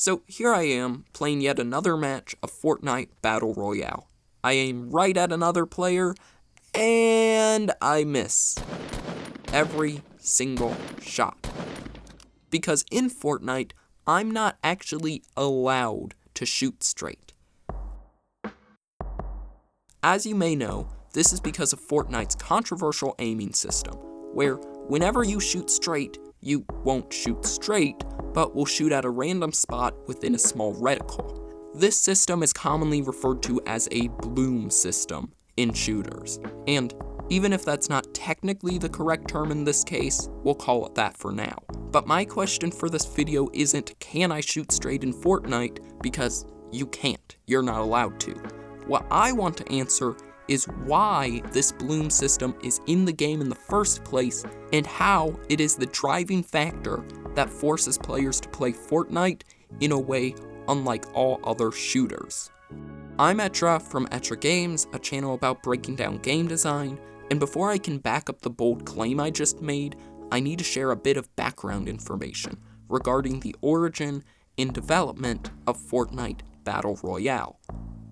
So here I am, playing yet another match of Fortnite Battle Royale. I aim right at another player, and I miss every single shot. Because in Fortnite, I'm not actually allowed to shoot straight. As you may know, this is because of Fortnite's controversial aiming system, where whenever you shoot straight, you won't shoot straight, but will shoot at a random spot within a small reticle. This system is commonly referred to as a bloom system in shooters, and even if that's not technically the correct term in this case, we'll call it that for now. But my question for this video isn't, can I shoot straight in Fortnite? Because you can't. You're not allowed to. What I want to answer is why this bloom system is in the game in the first place, and how it is the driving factor that forces players to play Fortnite in a way unlike all other shooters. I'm Etra from Etra Games, a channel about breaking down game design, and before I can back up the bold claim I just made, I need to share a bit of background information regarding the origin and development of Fortnite Battle Royale.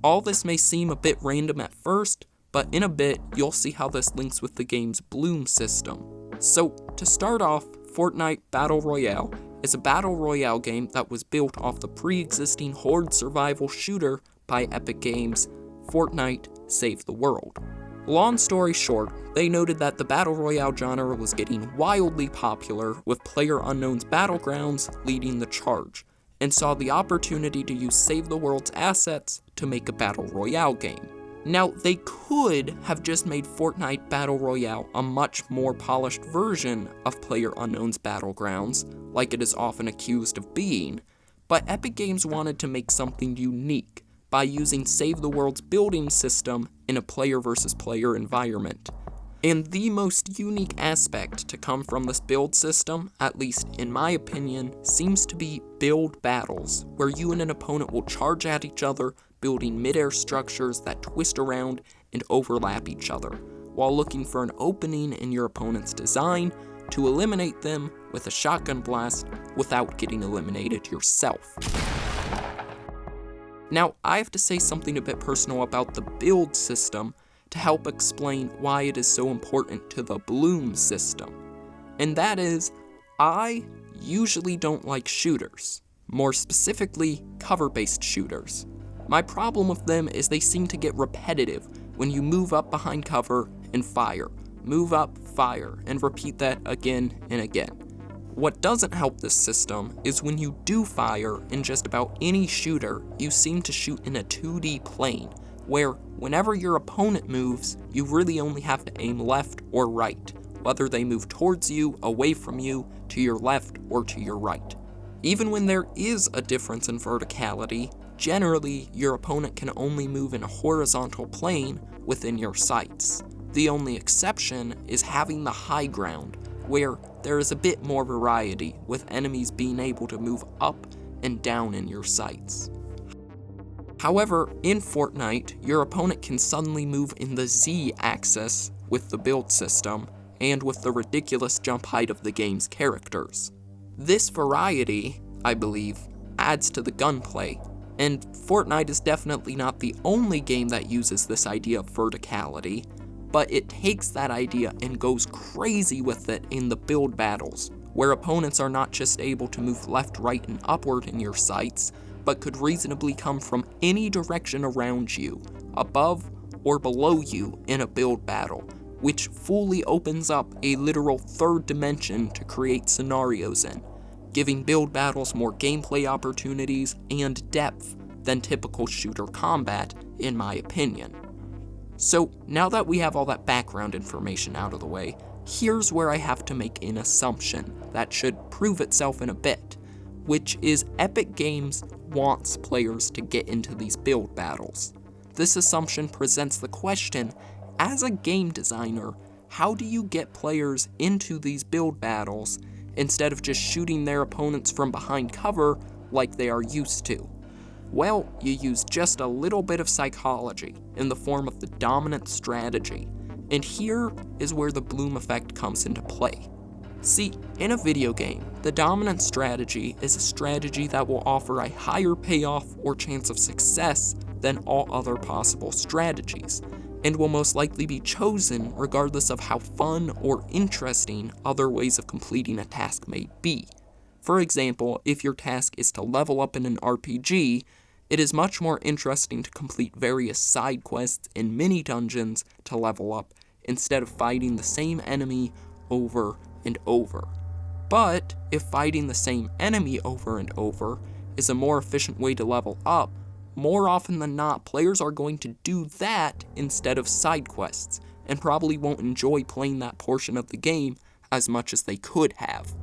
All this may seem a bit random at first, but in a bit, you'll see how this links with the game's bloom system. So, to start off, Fortnite Battle Royale is a battle royale game that was built off the pre-existing horde survival shooter by Epic Games' Fortnite Save the World. Long story short, they noted that the battle royale genre was getting wildly popular, with PlayerUnknown's Battlegrounds leading the charge, and saw the opportunity to use Save the World's assets to make a battle royale game. Now, they could have just made Fortnite Battle Royale a much more polished version of PlayerUnknown's Battlegrounds, like it is often accused of being, but Epic Games wanted to make something unique by using Save the World's building system in a player versus player environment. And the most unique aspect to come from this build system, at least in my opinion, seems to be build battles, where you and an opponent will charge at each other, building mid-air structures that twist around and overlap each other, while looking for an opening in your opponent's design to eliminate them with a shotgun blast without getting eliminated yourself. Now, I have to say something a bit personal about the build system to help explain why it is so important to the bloom system. And that is, I usually don't like shooters, more specifically cover-based shooters. My problem with them is they seem to get repetitive when you move up behind cover and fire, move up, fire, and repeat that again and again. What doesn't help this system is when you do fire in just about any shooter, you seem to shoot in a 2D plane, where whenever your opponent moves, you really only have to aim left or right, whether they move towards you, away from you, to your left, or to your right. Even when there is a difference in verticality, generally your opponent can only move in a horizontal plane within your sights. The only exception is having the high ground, where there is a bit more variety, with enemies being able to move up and down in your sights. However, in Fortnite, your opponent can suddenly move in the Z-axis with the build system, and with the ridiculous jump height of the game's characters. This variety, I believe, adds to the gunplay, and Fortnite is definitely not the only game that uses this idea of verticality, but it takes that idea and goes crazy with it in the build battles, where opponents are not just able to move left, right, and upward in your sights, but could reasonably come from any direction around you, above or below you in a build battle, which fully opens up a literal third dimension to create scenarios in, giving build battles more gameplay opportunities and depth than typical shooter combat, in my opinion. So, now that we have all that background information out of the way, here's where I have to make an assumption that should prove itself in a bit, which is Epic Games wants players to get into these build battles. This assumption presents the question, as a game designer, how do you get players into these build battles instead of just shooting their opponents from behind cover like they are used to? Well, you use just a little bit of psychology in the form of the dominant strategy, and here is where the bloom effect comes into play. See, in a video game, the dominant strategy is a strategy that will offer a higher payoff or chance of success than all other possible strategies, and will most likely be chosen regardless of how fun or interesting other ways of completing a task may be. For example, if your task is to level up in an RPG, it is much more interesting to complete various side quests and mini dungeons to level up instead of fighting the same enemy over and over. But if fighting the same enemy over and over is a more efficient way to level up, more often than not, players are going to do that instead of side quests, and probably won't enjoy playing that portion of the game as much as they could have.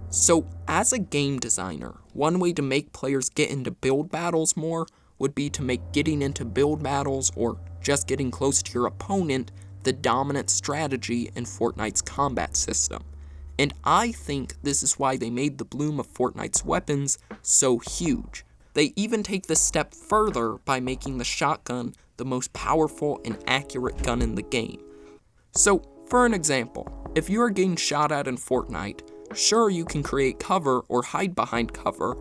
So, as a game designer, one way to make players get into build battles more would be to make getting into build battles, or just getting close to your opponent, the dominant strategy in Fortnite's combat system. And I think this is why they made the bloom of Fortnite's weapons so huge. They even take this step further by making the shotgun the most powerful and accurate gun in the game. So, for an example, if you are getting shot at in Fortnite, sure, you can create cover or hide behind cover,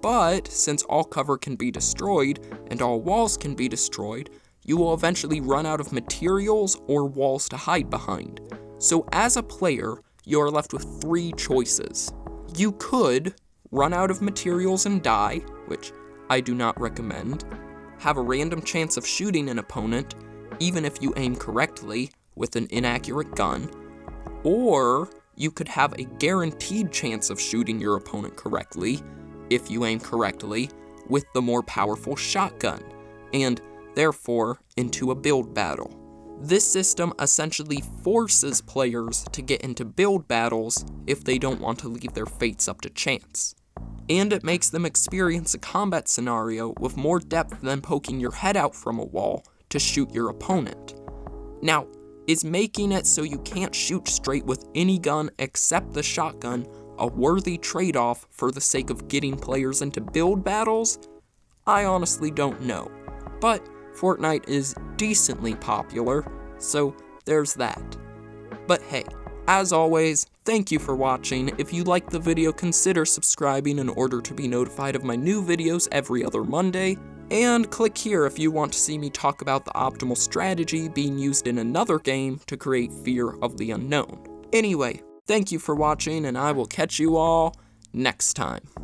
but since all cover can be destroyed and all walls can be destroyed, you will eventually run out of materials or walls to hide behind. So as a player, you are left with 3 choices. You could run out of materials and die, which I do not recommend, have a random chance of shooting an opponent, even if you aim correctly with an inaccurate gun, or you could have a guaranteed chance of shooting your opponent correctly, if you aim correctly, with the more powerful shotgun, and therefore into a build battle. This system essentially forces players to get into build battles if they don't want to leave their fates up to chance. And it makes them experience a combat scenario with more depth than poking your head out from a wall to shoot your opponent. Now, is making it so you can't shoot straight with any gun except the shotgun a worthy trade-off for the sake of getting players into build battles? I honestly don't know, but Fortnite is decently popular, so there's that. But hey, as always, thank you for watching. If you liked the video, consider subscribing in order to be notified of my new videos every other Monday, and click here if you want to see me talk about the optimal strategy being used in another game to create fear of the unknown. Anyway, thank you for watching, and I will catch you all next time.